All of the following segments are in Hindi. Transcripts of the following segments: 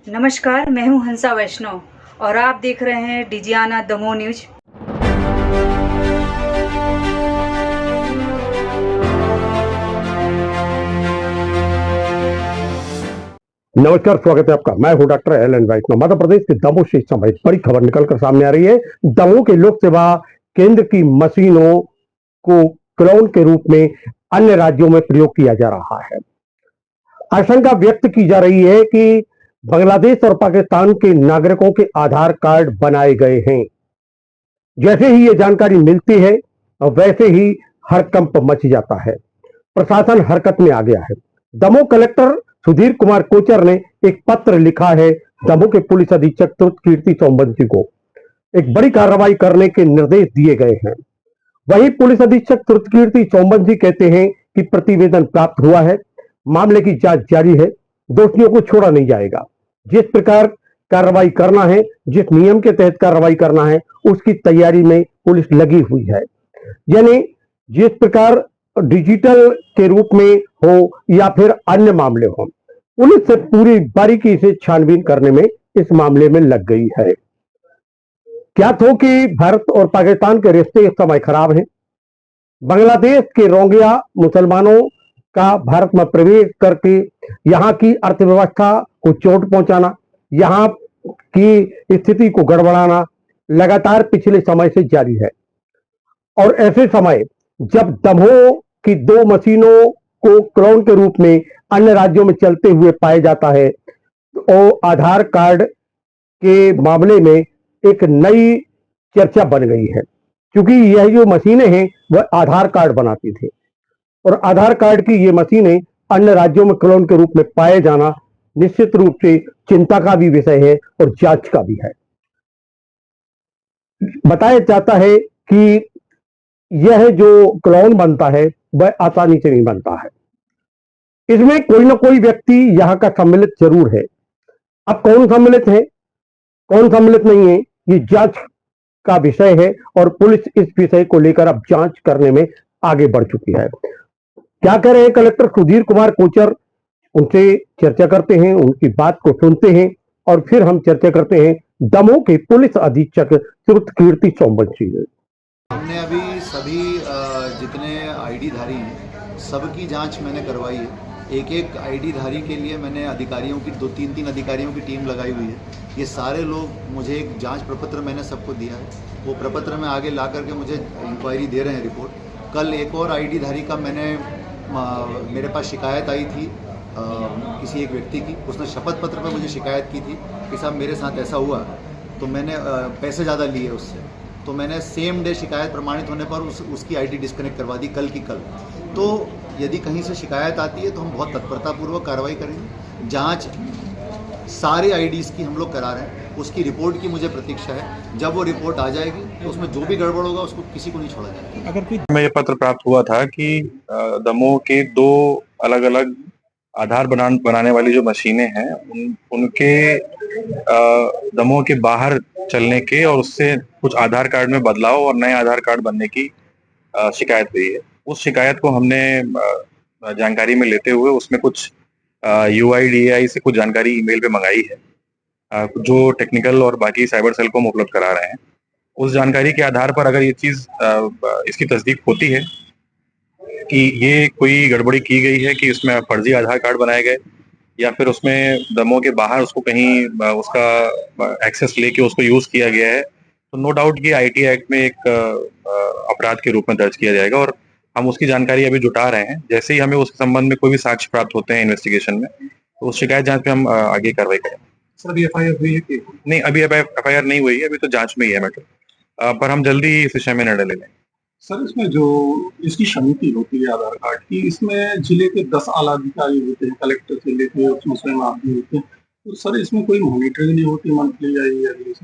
नमस्कार, मैं हूं हंसा वैष्णव और आप देख रहे हैं डिजियाना दमोह न्यूज। नमस्कार, स्वागत है आपका। मैं हूं डॉक्टर एल एन वैष्णव। मध्य प्रदेश के दमोह से इस समय बड़ी खबर निकलकर सामने आ रही है। दमोह के लोक सेवा केंद्र की मशीनों को क्लोन के रूप में अन्य राज्यों में प्रयोग किया जा रहा है। आशंका व्यक्त की जा रही है कि बांग्लादेश और पाकिस्तान के नागरिकों के आधार कार्ड बनाए गए हैं। जैसे ही ये जानकारी मिलती है वैसे ही हड़कंप मच जाता है। प्रशासन हरकत में आ गया है। दमोह कलेक्टर सुधीर कुमार कोचर ने एक पत्र लिखा है दमोह के पुलिस अधीक्षक कीर्ति चौबंसी को। एक बड़ी कार्रवाई करने के निर्देश दिए गए हैं। वहीं पुलिस अधीक्षक कीर्ति चौबंसी कहते हैं कि प्रतिवेदन प्राप्त हुआ है, मामले की जांच जारी है, दोषियों को छोड़ा नहीं जाएगा। जिस प्रकार कार्रवाई करना है, जिस नियम के तहत कार्रवाई करना है, उसकी तैयारी में पुलिस लगी हुई है। यानी जिस प्रकार डिजिटल के रूप में हो या फिर अन्य मामले हो, पुलिस से पूरी बारीकी से छानबीन करने में इस मामले में लग गई है। क्या हो कि भारत और पाकिस्तान के रिश्ते इस समय खराब हैं। बांग्लादेश के रोहिंग्या मुसलमानों का भारत में प्रवेश करके यहाँ की अर्थव्यवस्था को चोट पहुंचाना, यहाँ की स्थिति को गड़बड़ाना लगातार पिछले समय से जारी है। और ऐसे समय जब दमोह की 2 मशीनों को क्लोन के रूप में अन्य राज्यों में चलते हुए पाया जाता है, तो आधार कार्ड के मामले में एक नई चर्चा बन गई है। क्योंकि यह जो मशीनें हैं वह आधार कार्ड बनाती थी और आधार कार्ड की ये मशीनें अन्य राज्यों में क्लोन के रूप में पाए जाना निश्चित रूप से चिंता का भी विषय है और जांच का भी है। बताया जाता है कि यह जो क्लोन बनता है वह आसानी से नहीं बनता है। इसमें कोई ना कोई व्यक्ति यहाँ का सम्मिलित जरूर है। अब कौन सम्मिलित है, कौन सम्मिलित नहीं है, ये जांच का विषय है और पुलिस इस विषय को लेकर अब जांच करने में आगे बढ़ चुकी है। क्या कह रहे हैं कलेक्टर सुधीर कुमार कोचर, उनसे चर्चा करते हैं, उनकी बात को सुनते हैं और फिर हम चर्चा करते हैं दमोह के पुलिस अधीक्षक कीर्ति चौबंसी। हमने अभी सभी जितने आईडी धारी हैं सबकी जांच मैंने करवाई है। एक एक आईडी धारी के लिए मैंने अधिकारियों की 2-3 अधिकारियों की टीम लगाई हुई है। ये सारे लोग मुझे एक जांच प्रपत्र मैंने सबको दिया है, वो प्रपत्र में आगे ला करके मुझे इंक्वायरी दे रहे हैं रिपोर्ट। कल एक और आईडी धारी का मेरे पास शिकायत आई थी किसी एक व्यक्ति की। उसने शपथ पत्र पर मुझे शिकायत की थी कि साहब मेरे साथ ऐसा हुआ, तो मैंने पैसे ज़्यादा लिए उससे, तो मैंने सेम डे शिकायत प्रमाणित होने पर उसकी आईडी डिस्कनेक्ट करवा दी कल की कल। तो यदि कहीं से शिकायत आती है तो हम बहुत तत्परतापूर्वक कार्रवाई करेंगे। जांच सारे आईडीज़ की हम लोग करा रहे हैं, उसकी रिपोर्ट की मुझे प्रतीक्षा है। जब वो रिपोर्ट आ जाएगी तो उसमें जो भी गड़बड़ होगा उसको किसी को नहीं छोड़ा जाएगा। अगर कोई हमें ये पत्र प्राप्त हुआ था कि दमोह के 2 अलग अलग आधार बनाने वाली जो मशीनें हैं उनके दमोह के बाहर चलने के और उससे कुछ आधार कार्ड में बदलाव और नए आधार कार्ड बनने की शिकायत हुई है। उस शिकायत को हमने जानकारी में लेते हुए उसमें कुछ UIDAI से कुछ जानकारी ईमेल पे मंगाई है, जो टेक्निकल और बाकी साइबर सेल को हम उपलब्ध करा रहे हैं। उस जानकारी के आधार पर अगर ये चीज इसकी तस्दीक होती है कि ये कोई गड़बड़ी की गई है कि उसमें फर्जी आधार कार्ड बनाए गए या फिर उसमें दमोह के बाहर उसको कहीं उसका एक्सेस लेके उसको यूज किया गया है, तो नो डाउट ये IT एक्ट में एक अपराध के रूप में दर्ज किया जाएगा और हम उसकी जानकारी अभी जुटा रहे हैं। जैसे ही हमें उस संबंध में कोई भी साक्ष्य प्राप्त होते हैं इन्वेस्टिगेशन में, तो उस शिकायत जांच पे हम आगे कार्रवाई करेंगे। सर अभी FIR हुई है कि नहीं? अभी FIR नहीं हुई है, अभी तो जांच में ही है मैटर, पर हम जल्दी इस विषय में निर्णय ले लेंगे। सर इसमें जो इसकी समिति होती है आधार कार्ड की, इसमें जिले के 10 आला अधिकारी होते हैं, कलेक्टर से लेके उसमें स्वयं आप भी होते हैं, तो सर इसमें कोई मॉनिटरिंग नहीं होती मंथली या ईयरली?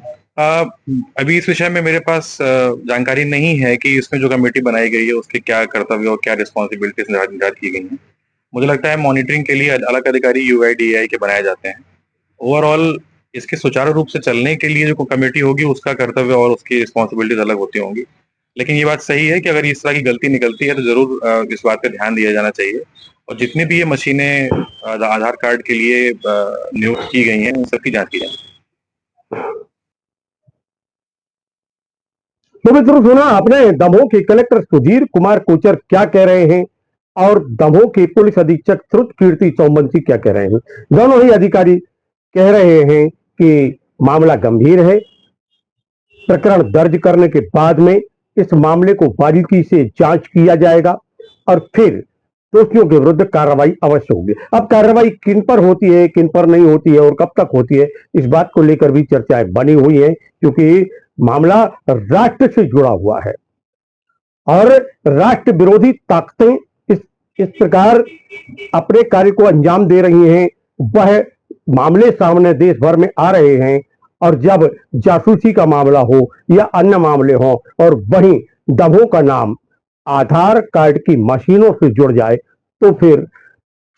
अभी इस विषय में मेरे पास जानकारी नहीं है कि इसमें जो कमेटी बनाई गई है उसके क्या कर्तव्य और क्या रिस्पॉन्सिबिलिटीज निर्धारित की गई हैं। मुझे लगता है मॉनिटरिंग के लिए अलग अधिकारी UIDAI के बनाए जाते हैं। ओवरऑल इसके सुचारू रूप से चलने के लिए जो कमेटी होगी उसका कर्तव्य और उसकी रिस्पॉन्सिबिलिटीज अलग होती होंगी। लेकिन ये बात सही है कि अगर इस तरह की गलती निकलती है तो जरूर इस बात पे ध्यान दिया जाना चाहिए और जितनी भी ये मशीनें आधार कार्ड के लिए नियुक्त की गई हैं, उन सबकी जांच की जाए। तो मित्रों, सुना आपने दमोह के कलेक्टर सुधीर कुमार कोचर क्या कह रहे हैं और दमोह के पुलिस अधीक्षक श्रुत कीर्ति चौबंसी क्या कह रहे हैं। दोनों ही अधिकारी कह रहे हैं कि मामला गंभीर है, प्रकरण दर्ज करने के बाद में इस मामले को बारीकी से जांच किया जाएगा और फिर दोषियों के विरुद्ध कार्रवाई अवश्य होगी। अब कार्रवाई किन पर होती है, किन पर नहीं होती है और कब तक होती है, इस बात को लेकर भी चर्चाएं बनी हुई हैं, क्योंकि मामला राष्ट्र से जुड़ा हुआ है और राष्ट्र विरोधी ताकतें इस प्रकार अपने कार्य को अंजाम दे रही हैं। वह मामले सामने देश भर में आ रहे हैं और जब जासूसी का मामला हो या अन्य मामले हो और वहीं दमोह का नाम आधार कार्ड की मशीनों से जुड़ जाए तो फिर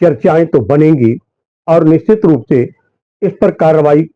चर्चाएं तो बनेंगी और निश्चित रूप से इस पर कार्रवाई